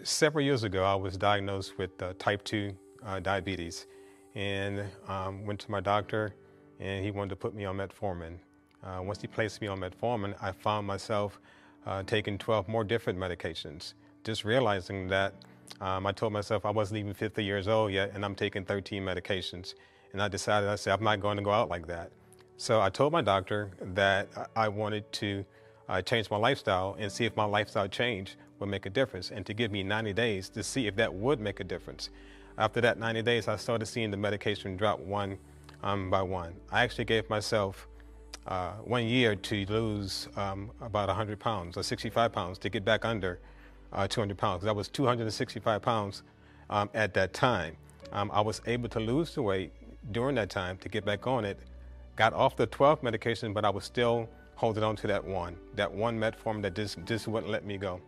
Several years ago, I was diagnosed with type 2 diabetes, and went to my doctor, and he wanted to put me on metformin. Once he placed me on metformin, I found myself taking 12 more different medications, just realizing that I told myself I wasn't even 50 years old yet, and I'm taking 13 medications. And I decided, I said, I'm not going to go out like that. So I told my doctor that I wanted to change my lifestyle and see if my lifestyle change would make a difference, and to give me 90 days to see if that would make a difference. After that 90 days, I started seeing the medication drop one by one. I actually gave myself 1 year to lose about 100 pounds or 65 pounds to get back under 200 pounds. I was 265 pounds at that time. I was able to lose the weight during that time to get back on it. Got off the 12 medication, but I was still holding on to that one metformin that just wouldn't let me go.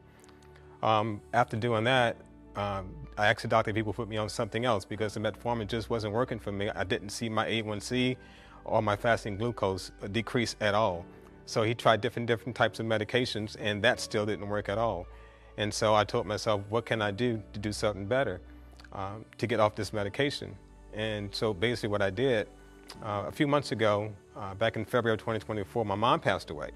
After doing that, I asked the doctor if he would put me on something else because the metformin just wasn't working for me. I didn't see my A1C or my fasting glucose decrease at all. So he tried different types of medications, and that still didn't work at all. And so I told myself, what can I do to do something better to get off this medication? And so basically what I did, a few months ago, back in February of 2024, my mom passed away.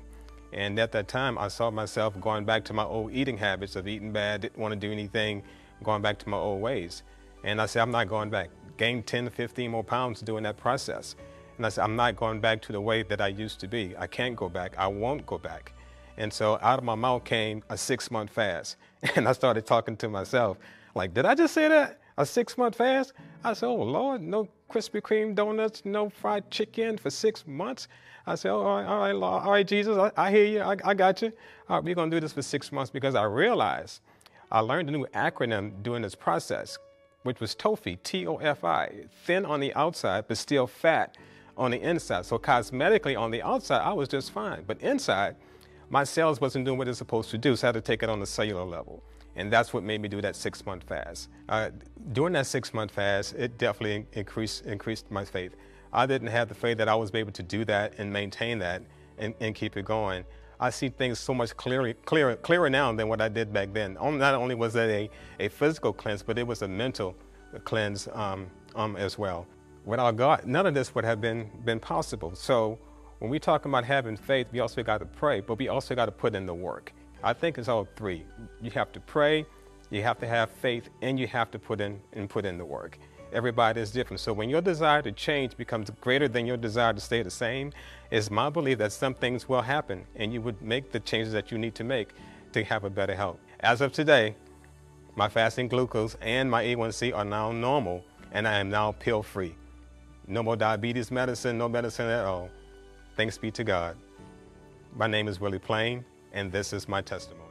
And at that time, I saw myself going back to my old eating habits of eating bad, didn't want to do anything, going back to my old ways. And I said, I'm not going back. Gained 10 to 15 more pounds during that process. And I said, I'm not going back to the way that I used to be. I can't go back. I won't go back. And so out of my mouth came a 6-month fast. And I started talking to myself, like, did I just say that? A 6-month fast? I said, oh, Lord, no Krispy Kreme donuts, no fried chicken for 6 months. I said, oh, all right, Lord, all right, Jesus, I hear you, I got you. All right, we're going to do this for 6 months, because I realized I learned a new acronym during this process, which was TOFI, T-O-F-I, thin on the outside, but still fat on the inside. So cosmetically on the outside, I was just fine. But inside, my cells wasn't doing what it's supposed to do, so I had to take it on the cellular level. And that's what made me do that 6-month fast. During that 6-month fast, it definitely increased my faith. I didn't have the faith that I was able to do that and maintain that and keep it going. I see things so much clearer now than what I did back then. Not only was it a physical cleanse, but it was a mental cleanse as well. Without God, none of this would have been possible. So when we talk about having faith, we also got to pray, but we also got to put in the work. I think it's all three. You have to pray, you have to have faith, and you have to put in the work. Everybody is different. So when your desire to change becomes greater than your desire to stay the same, it's my belief that some things will happen, and you would make the changes that you need to make to have a better health. As of today, my fasting glucose and my A1C are now normal, and I am now pill-free. No more diabetes medicine, no medicine at all. Thanks be to God. My name is Willie, and this is my testimony.